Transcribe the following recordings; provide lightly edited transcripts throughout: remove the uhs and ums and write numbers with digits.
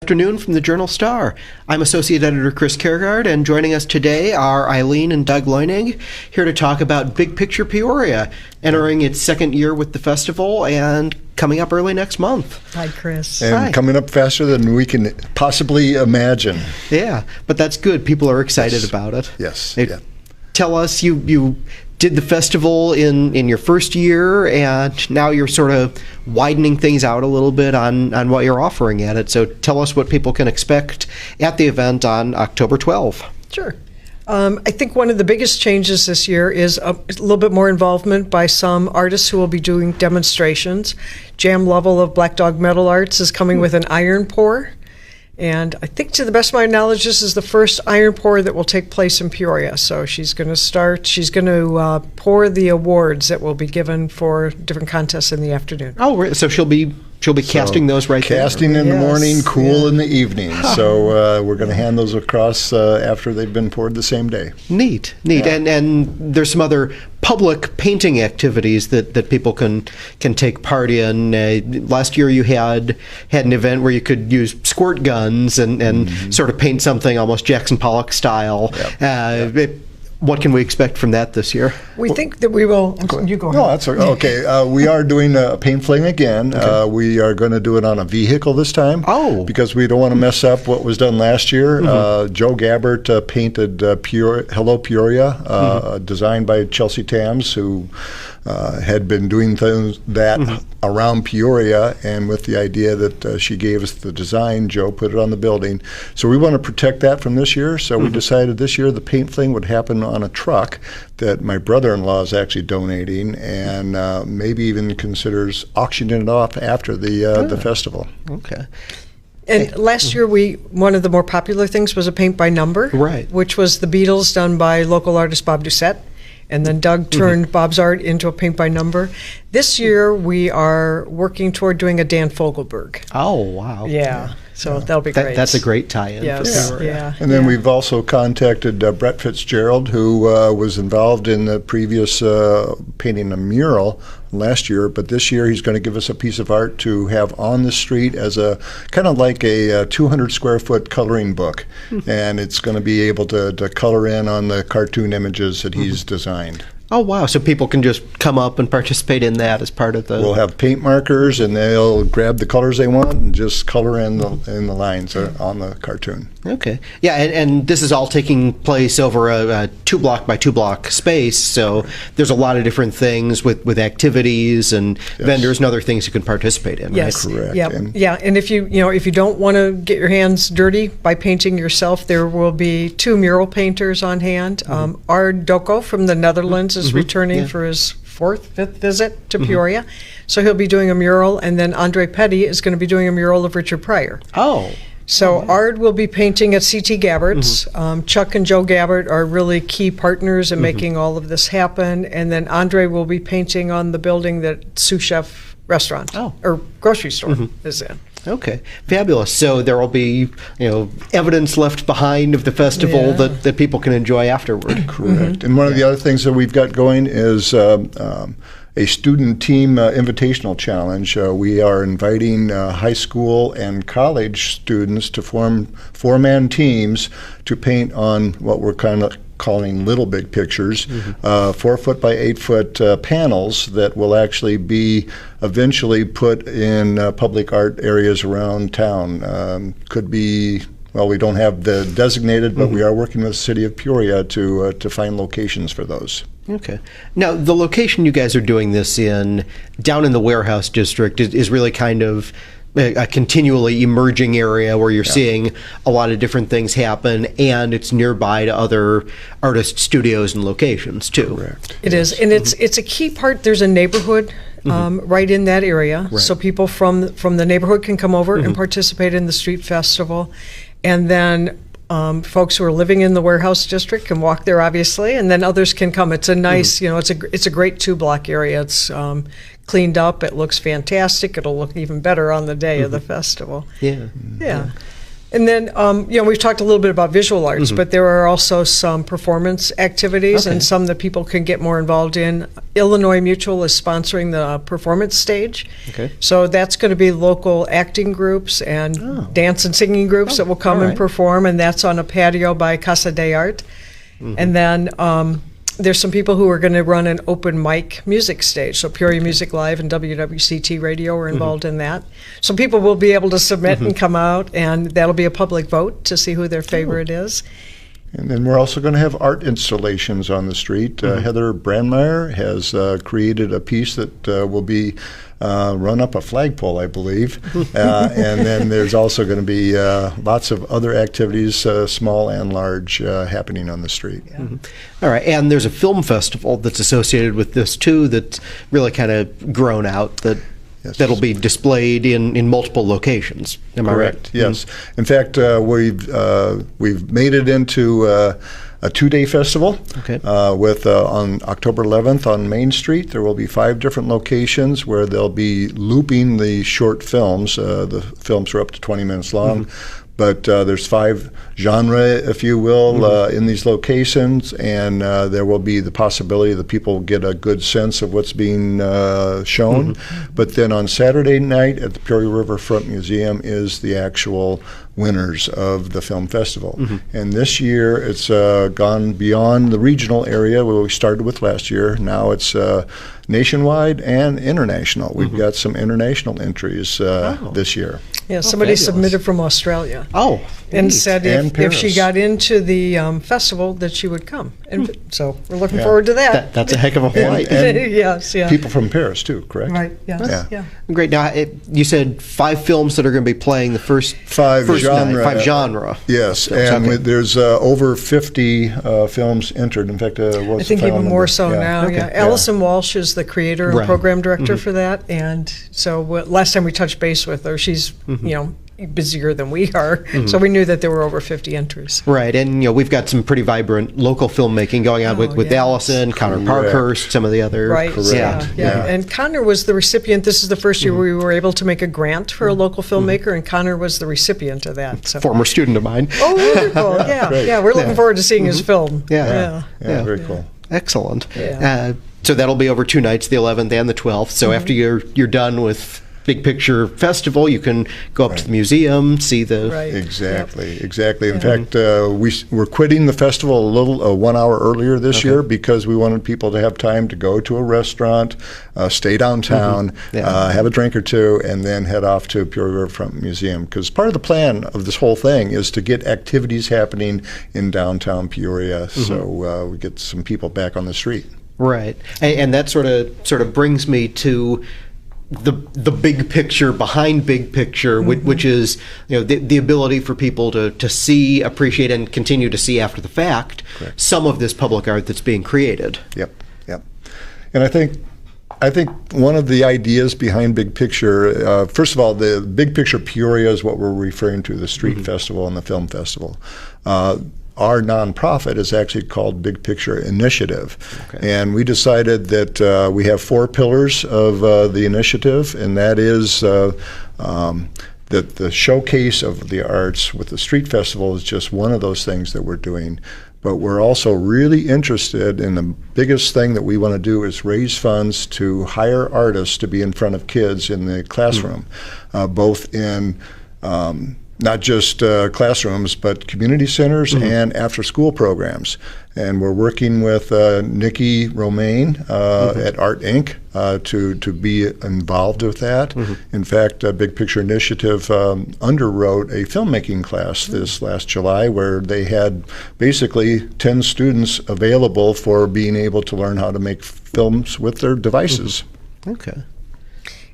Afternoon from the Journal Star. I'm Associate Editor Chris Kaergard, and joining us today are Eileen and Doug Leunig, here to talk about Big Picture Peoria, entering its second year with the festival and coming up early next month. Hi, Chris. And Hi. coming up faster than we can possibly imagine. Yeah, but that's good. People are excited about it. Yes. Hey, Yeah. Tell us, you did the festival in your first year, and now you're sort of widening things out a little bit on what you're offering at it. So tell us what people can expect at the event on October 12th. Sure. I think one of the biggest changes this year is a little bit more involvement by some artists who will be doing demonstrations. Jam Level of Black Dog Metal Arts is coming with an iron pour. And I think, to the best of my knowledge, this is the first iron pour that will take place in Peoria. So she's going to pour the awards that will be given for different contests in the afternoon. Oh, right. So she'll be casting those right there. Casting in the Yes, morning, cool yeah. in the evening. So we're going to hand those across after they've been poured the same day. Neat. Yeah. And there's some other public painting activities that people can take part in. Last year you had an event where you could use squirt guns and sort of paint something almost Jackson Pollock style. What can we expect from that this year? We think that we will. You go ahead. No, that's okay. We are doing a paint fling again. We are going to do it on a vehicle this time. Oh. Because we don't want to mess up what was done last year. Joe Gabbert painted Hello Peoria, designed by Chelsea Tams, who had been doing things around Peoria, and with the idea that she gave us the design, Joe put it on the building. So we want to protect that from this year. So we decided this year the paint fling would happen on a truck that my brother-in-law is actually donating, and maybe even considers auctioning it off after the festival. Okay. And last year, one of the more popular things was a paint by number, Right. which was the Beatles done by local artist Bob Doucette. And then Doug turned Bob's art into a paint by number. This year, we are working toward doing a Dan Fogelberg. Oh, wow. Yeah. So that'll be great. That's a great tie-in. Yes. For Peoria. Yeah. And then yeah. we've also contacted Brett Fitzgerald, who was involved in the previous painting a mural last year, but this year he's going to give us a piece of art to have on the street as a kind of like a 200 square foot coloring book, and it's going to be able to color in on the cartoon images that he's designed. Oh, wow. So people can just come up and participate in that as part of the... We'll have paint markers, and they'll grab the colors they want and just color in the lines on the cartoon. Okay. Yeah, and this is all taking place over a 2-block by 2-block space, so there's a lot of different things with activities and vendors and other things you can participate in, Yes. right? Correct. Yeah. And- Yeah. And if you don't want to get your hands dirty by painting yourself, there will be 2 mural painters on hand. Ard Doko from the Netherlands is returning for his 5th visit to Peoria, so he'll be doing a mural, and then Andre Petty is going to be doing a mural of Richard Pryor. Oh. So Ard will be painting at C.T. Gabbert's. Chuck and Joe Gabbert are really key partners in making all of this happen. And then Andre will be painting on the building that Sous Chef restaurant or grocery store is in. Okay, fabulous. So there will be, evidence left behind of the festival that people can enjoy afterward. Correct. And one of the other things that we've got going is a student team invitational challenge. We are inviting high school and college students to form 4-man teams to paint on what we're kind of calling little big pictures, 4-foot by 8-foot panels that will actually be eventually put in public art areas around town. Could be, well, we don't have the designated, but we are working with the city of Peoria to find locations for those. Okay. Now, the location you guys are doing this in, down in the warehouse district, is really kind of a continually emerging area where you're seeing a lot of different things happen, and it's nearby to other artist studios and locations too. Correct. It is, and it's a key part. There's a neighborhood right in that area, so people from the neighborhood can come over and participate in the street festival, and then folks who are living in the warehouse district can walk there, obviously, and then others can come. It's a nice, it's a great 2-block area. It's cleaned up. It looks fantastic. It'll look even better on the day of the festival. Yeah. Yeah. And then, we've talked a little bit about visual arts, but there are also some performance activities and some that people can get more involved in. Illinois Mutual is sponsoring the performance stage. Okay. So that's going to be local acting groups and dance and singing groups that will come and perform, and that's on a patio by Casa de Art. And then there's some people who are going to run an open mic music stage. So Peoria Music Live and WWCT Radio are involved in that. So people will be able to submit and come out, and that'll be a public vote to see who their favorite is. And then we're also going to have art installations on the street. Heather Brandmeier has created a piece that will be run up a flagpole, I believe. And then there's also going to be lots of other activities, small and large, happening on the street. All right, and there's a film festival that's associated with this too that's really kind of grown out that'll be displayed in multiple locations. Am I right? Correct. Yes. In fact, we've made it into a 2-day festival. Okay. With on October 11th on Main Street, there will be 5 different locations where they'll be looping the short films. The films are up to 20 minutes long. But there's 5 genre, if you will, in these locations, and there will be the possibility that people get a good sense of what's being shown. But then on Saturday night at the Peoria Riverfront Museum is the actual winners of the film festival. And this year it's gone beyond the regional area where we started with last year. Now it's nationwide and international. We've got some international entries this year. Yeah, somebody submitted from Australia. Oh, and neat. said And if she Paris. got into the festival that she would come. And so we're looking forward to that. That's a heck of a flight. And Yes, yeah. people from Paris too, correct? Right, yes, yeah. Great. Now, you said 5 films that are going to be playing the first 5 genre. night, 5 genre. Yes, films. and Okay. there's over 50 films entered. In fact, what was I the think final even more number? so now. Okay. Yeah. Allison Walsh is the creator and Right. program director for that, and so last time we touched base with her, she's busier than we are, so we knew that there were over 50 entries. Right, and we've got some pretty vibrant local filmmaking going on with yes. Allison, Connor Correct. Parkhurst, some of the other. Right. Correct. Yeah. And Connor was the recipient. This is the first year we were able to make a grant for a local filmmaker, and Connor was the recipient of that. So. Former student of mine. Oh, wonderful! Yeah, Great. yeah. We're looking forward to seeing his film. Yeah. Yeah, very cool. Excellent. Yeah. So that'll be over 2 nights, the 11th and the 12th. So after you're done with Big Picture Festival, you can go up to the museum, see the... Right. Exactly. In fact, we're quitting the festival a little 1 hour earlier this year because we wanted people to have time to go to a restaurant, stay downtown, have a drink or two, and then head off to Peoria Riverfront Museum. Because part of the plan of this whole thing is to get activities happening in downtown Peoria, so we get some people back on the street. Right. And that sort of brings me to the big picture behind Big Picture, which is the ability for people to see, appreciate, and continue to see after the fact some of this public art that's being created. Yep. And I think one of the ideas behind Big Picture, first of all, the Big Picture Peoria is what we're referring to, the street festival and the film festival. Our nonprofit is actually called Big Picture Initiative. And we decided that we have 4 pillars of the initiative, and that is that the showcase of the arts with the street festival is just one of those things that we're doing. But we're also really interested in the biggest thing that we want to do is raise funds to hire artists to be in front of kids in the classroom, both in not just classrooms, but community centers and after-school programs. And we're working with Nikki Romaine at Art Inc. To be involved with that. In fact, Big Picture Initiative underwrote a filmmaking class this last July where they had basically 10 students available for being able to learn how to make films with their devices. Okay.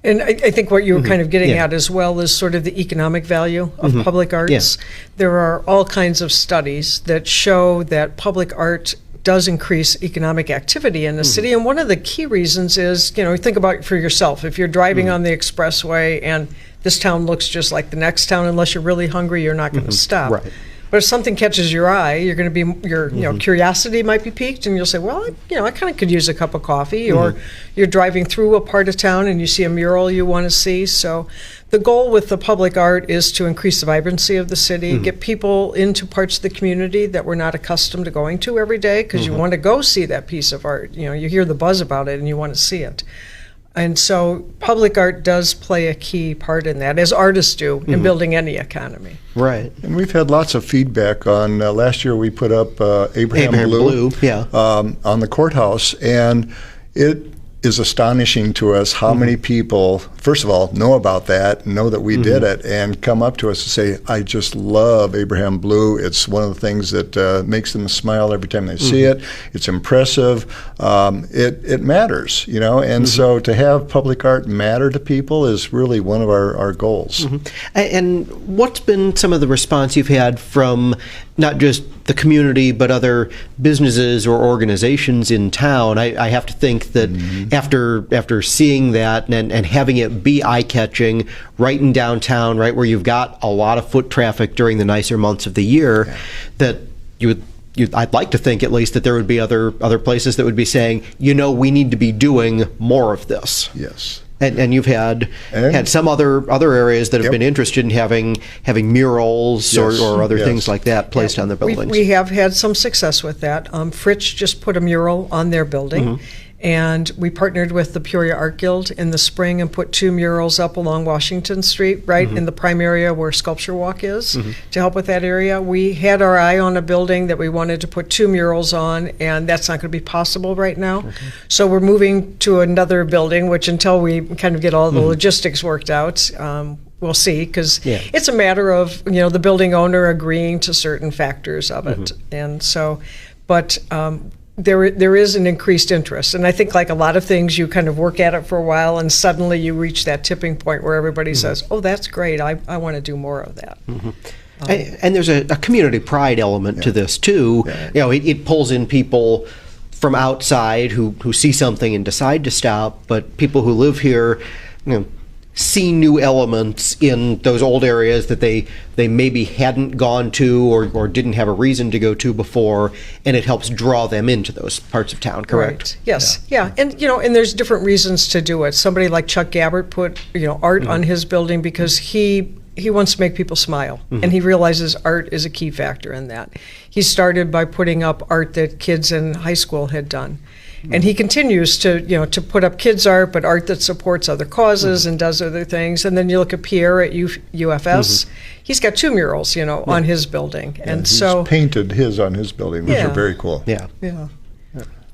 And I think what you were kind of getting at as well is sort of the economic value of public arts. There are all kinds of studies that show that public art does increase economic activity in the city. And one of the key reasons is, think about it for yourself. If you're driving on the expressway and this town looks just like the next town, unless you're really hungry, you're not going to stop. Right. But if something catches your eye, you're going to be your curiosity might be piqued, and you'll say, well, I kind of could use a cup of coffee. Or you're driving through a part of town and you see a mural you want to see. So the goal with the public art is to increase the vibrancy of the city, get people into parts of the community that we're not accustomed to going to every day, because you want to go see that piece of art. You hear the buzz about it and you want to see it. And so public art does play a key part in that, as artists do, in building any economy. Right. And we've had lots of feedback on, last year we put up Abraham Blue on the courthouse, and it is astonishing to us how many people, first of all, know about that, know that we did it, and come up to us and say, I just love Abraham Blue. It's one of the things that makes them smile every time they see it. It's impressive. It matters, and so to have public art matter to people is really one of our goals. And what's been some of the response you've had from not just the community, but other businesses or organizations in town? I have to think that after seeing that and having it be eye-catching right in downtown, right where you've got a lot of foot traffic during the nicer months of the year, that I'd like to think at least that there would be other places that would be saying, we need to be doing more of this. Yes. And you've had some other areas that have been interested in having murals or other things like that placed on their buildings. We have had some success with that. Fritz just put a mural on their building, and we partnered with the Peoria Art Guild in the spring and put 2 murals up along Washington Street, right in the prime area where Sculpture Walk is, to help with that area. We had our eye on a building that we wanted to put 2 murals on, and that's not going to be possible right now. So we're moving to another building, which until we kind of get all the logistics worked out, we'll see, because it's a matter of the building owner agreeing to certain factors of it. And so, but there is an increased interest, and I think, like a lot of things, you kind of work at it for a while, and suddenly you reach that tipping point where everybody says, "Oh, that's great! I want to do more of that." And there's a community pride element to this too. It pulls in people from outside who see something and decide to stop, but people who live here, see new elements in those old areas that they maybe hadn't gone to or didn't have a reason to go to before, and it helps draw them into those parts of town, correct? Right. Yes. Yeah. And and there's different reasons to do it. Somebody like Chuck Gabbert put art on his building because he wants to make people smile, and he realizes art is a key factor in that. He started by putting up art that kids in high school had done. And he continues to put up kids' art, but art that supports other causes and does other things. And then you look at Pierre at UFS; he's got 2 murals, on his building, and he's so painted his on his building, which are very cool. Yeah.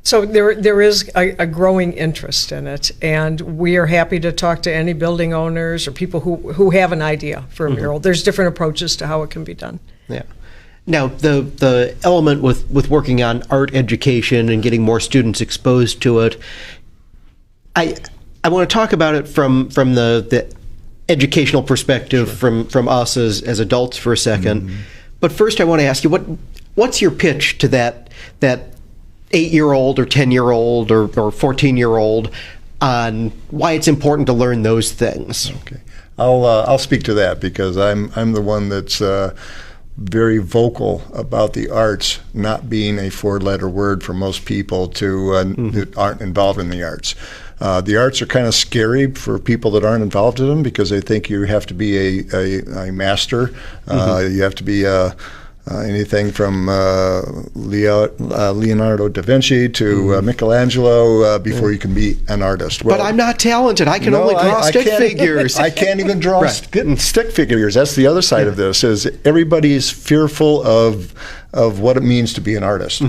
So there is a growing interest in it, and we are happy to talk to any building owners or people who have an idea for a mural. There's different approaches to how it can be done. Yeah. Now, the element with working on art education and getting more students exposed to it, I want to talk about it from the educational perspective, from us as adults for a second. But first, I want to ask you, what's your pitch to that 8-year-old or 10-year-old or 14-year-old on why it's important to learn those things? Okay, I'll speak to that because I'm the one that's very vocal about the arts not being a 4-letter word for most people that aren't involved in the arts. The arts are kind of scary for people that aren't involved in them because they think you have to be a master. You have to be anything from Leonardo da Vinci to Michelangelo before you can be an artist. Well, but I'm not talented. I can only draw stick figures. I can't even draw stick figures. That's the other side of this, is everybody's fearful of what it means to be an artist.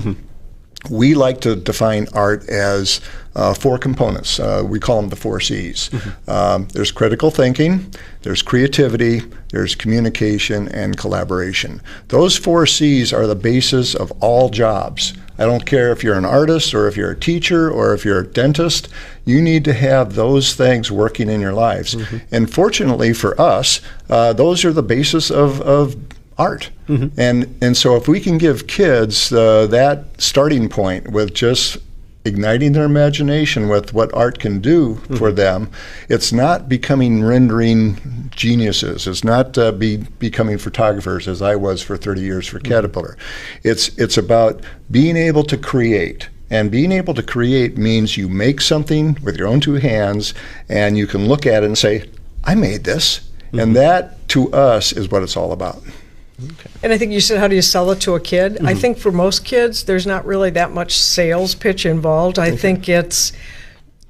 We like to define art as 4 components. We call them the 4 C's. There's critical thinking, there's creativity, there's communication, and collaboration. Those 4 C's are the basis of all jobs. I don't care if you're an artist or if you're a teacher or if you're a dentist, you need to have those things working in your lives. And fortunately for us, those are the basis of art. And so if we can give kids that starting point with just igniting their imagination with what art can do for them. It's not becoming rendering geniuses. It's not becoming photographers, as I was for 30 years for Caterpillar. It's about being able to create. And being able to create means you make something with your own two hands, and you can look at it and say, I made this. And that, to us, is what it's all about. Okay. And I think you said, how do you sell it to a kid? I think for most kids, there's not really that much sales pitch involved. I think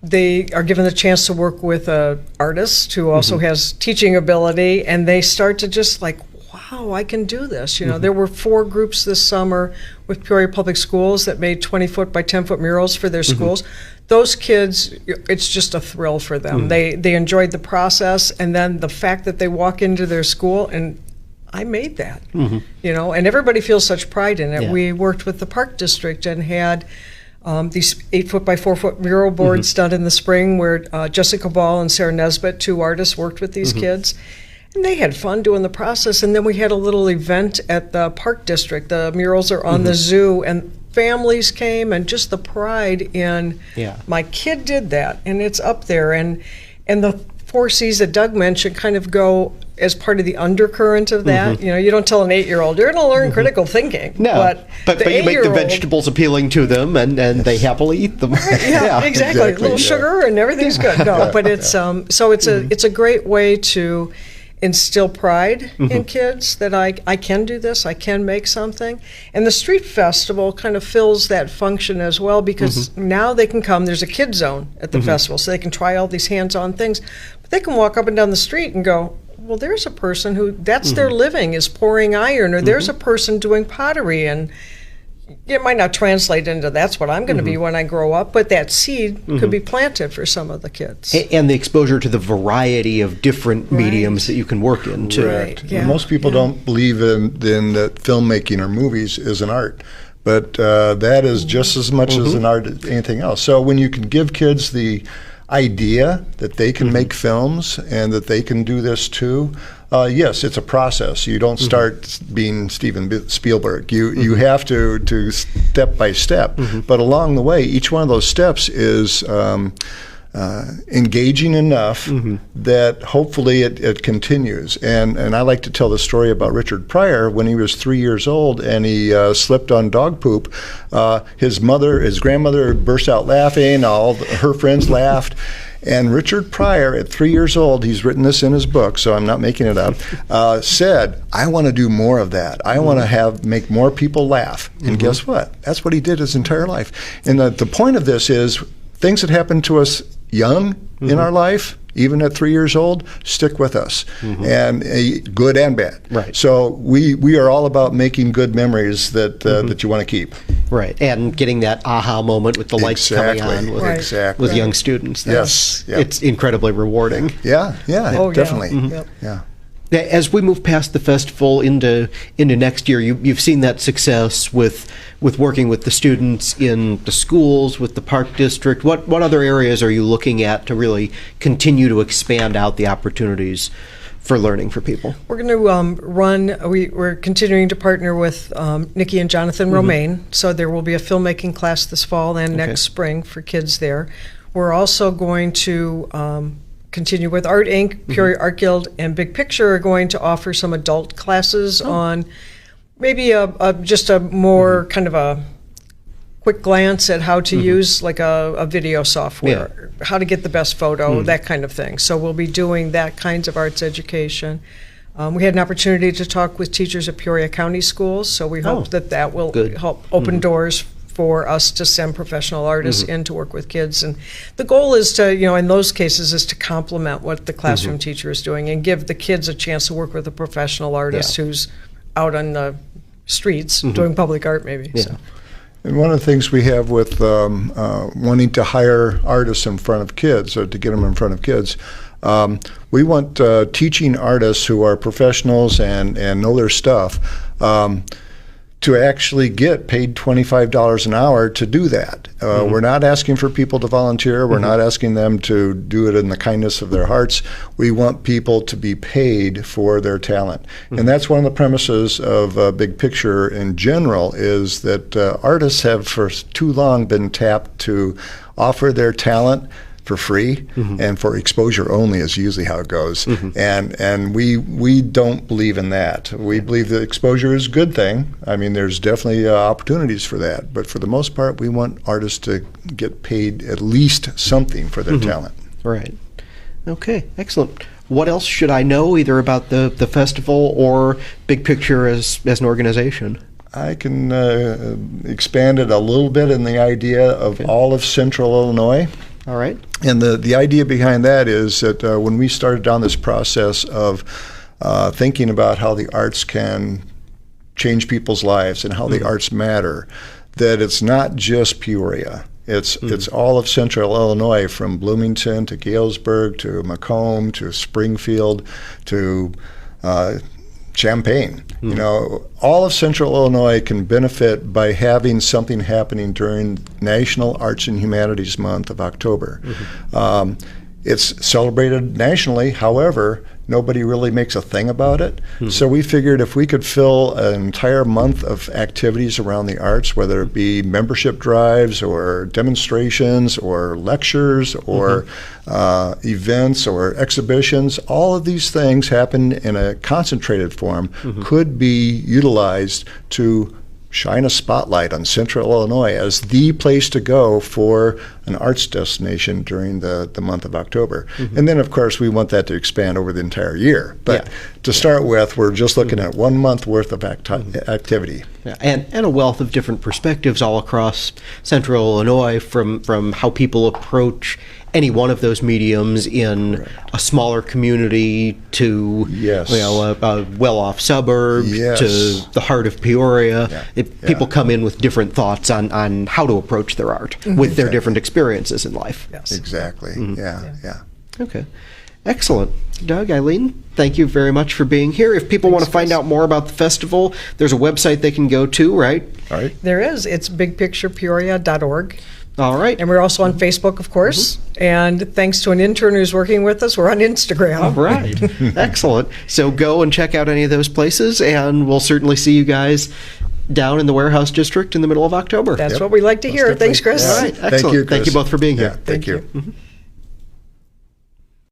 they are given the chance to work with an artist who also has teaching ability, and they start to just like, wow, I can do this. You know, there were 4 groups this summer with Peoria Public Schools that made 20-foot by 10-foot murals for their schools. Those kids, it's just a thrill for them. They enjoyed the process, and then the fact that they walk into their school and I made that, you know, and everybody feels such pride in it. Yeah. We worked with the Park District and had these 8-foot by 4-foot mural boards done in the spring where Jessica Ball and Sarah Nesbitt, 2 artists, worked with these kids. And they had fun doing the process. And then we had a little event at the Park District. The murals are on the zoo, and families came, and just the pride in my kid did that, and it's up there. And the 4 C's that Doug mentioned kind of go as part of the undercurrent of that. You know, you don't tell an 8-year-old, you're going to learn critical thinking. No, but you make the vegetables appealing to them, and they happily eat them. Right, exactly. A little sugar, and everything's good. No, but it's so it's a great way to instill pride in kids that I can do this, I can make something. And the street festival kind of fills that function as well, because now they can come, there's a kid zone at the festival, so they can try all these hands-on things. But they can walk up and down the street and go, well, there's a person who, that's their living, is pouring iron, or there's a person doing pottery, and it might not translate into that's what I'm going to be when I grow up, but that seed could be planted for some of the kids. And the exposure to the variety of different mediums that you can work in, too. Right. Yeah. Most people don't believe in that filmmaking or movies is an art, but that is just as much as an art as anything else. So when you can give kids the idea that they can make films and that they can do this too, yes, it's a process. You don't start being Steven Spielberg. You have to step by step. But along the way, each one of those steps is engaging enough that hopefully it continues. And I like to tell the story about Richard Pryor. When he was 3 years old and he slipped on dog poop, his grandmother burst out laughing, all her friends laughed. And Richard Pryor, at 3 years old, he's written this in his book, so I'm not making it up, said, I want to do more of that. I want to make more people laugh. And guess what? That's what he did his entire life. And the point of this is things that happen to us young in our life, even at 3 years old, stick with us, and good and bad. Right. So we are all about making good memories that that you want to keep. Right, and getting that aha moment with the lights coming on with young students. Yes, it's incredibly rewarding. Yeah, definitely. Yeah. As we move past the festival into next year, you've seen that success with working with the students in the schools, with the Park District. What other areas are you looking at to really continue to expand out the opportunities for learning for people? We're going to we're continuing to partner with Nikki and Jonathan Romaine, so there will be a filmmaking class this fall and next spring for kids there. We're also going to continue with Art Inc., Peoria Art Guild, and Big Picture are going to offer some adult classes on maybe just a more kind of a quick glance at how to use like a video software, how to get the best photo, that kind of thing. So we'll be doing that kinds of arts education. We had an opportunity to talk with teachers at Peoria County Schools, so we hope that will help open doors for us to send professional artists in to work with kids. And the goal is to, in those cases, is to complement what the classroom teacher is doing and give the kids a chance to work with a professional artist who's out on the streets doing public art maybe. So. And one of the things we have with wanting to hire artists in front of kids, or to get them in front of kids, we want teaching artists who are professionals and know their stuff to actually get paid $25 an hour to do that. We're not asking for people to volunteer. We're not asking them to do it in the kindness of their hearts. We want people to be paid for their talent. And that's one of the premises of Big Picture in general, is that artists have for too long been tapped to offer their talent for free, and for exposure only is usually how it goes. And we don't believe in that. We believe that exposure is a good thing. I mean, there's definitely opportunities for that, but for the most part, we want artists to get paid at least something for their talent. Right. Okay, excellent. What else should I know, either about the festival or Big Picture as an organization? I can expand it a little bit in the idea of all of Central Illinois. All right. And the idea behind that is that when we started down this process of thinking about how the arts can change people's lives and how the arts matter, that it's not just Peoria. It's all of Central Illinois, from Bloomington to Galesburg to Macomb to Springfield to Champaign. You know, all of Central Illinois can benefit by having something happening during National Arts and Humanities Month of October. It's celebrated nationally, however, nobody really makes a thing about it. So we figured if we could fill an entire month of activities around the arts, whether it be membership drives or demonstrations or lectures or events or exhibitions, all of these things happen in a concentrated form, could be utilized to shine a spotlight on Central Illinois as the place to go for an arts destination during the month of October. And then, of course, we want that to expand over the entire year. But to start with, we're just looking at 1 month worth of activity. Yeah, and a wealth of different perspectives all across Central Illinois, from how people approach any one of those mediums in a smaller community to a well-off suburb to the heart of Peoria. People come in with different thoughts on how to approach their art with their different experiences in life. Exactly. Okay. Excellent. Doug, Eileen, thank you very much for being here. If people want to find out more about the festival, there's a website they can go to, right? All right. There is. It's bigpicturepeoria.org. All right. And we're also on Facebook, of course. And thanks to an intern who's working with us, we're on Instagram. All right. Excellent. So go and check out any of those places, and we'll certainly see you guys down in the Warehouse District in the middle of October. That's what we like to hear. Thanks, Chris. All right. Excellent. Thank you, Chris. Thank you both for being here. Thank you.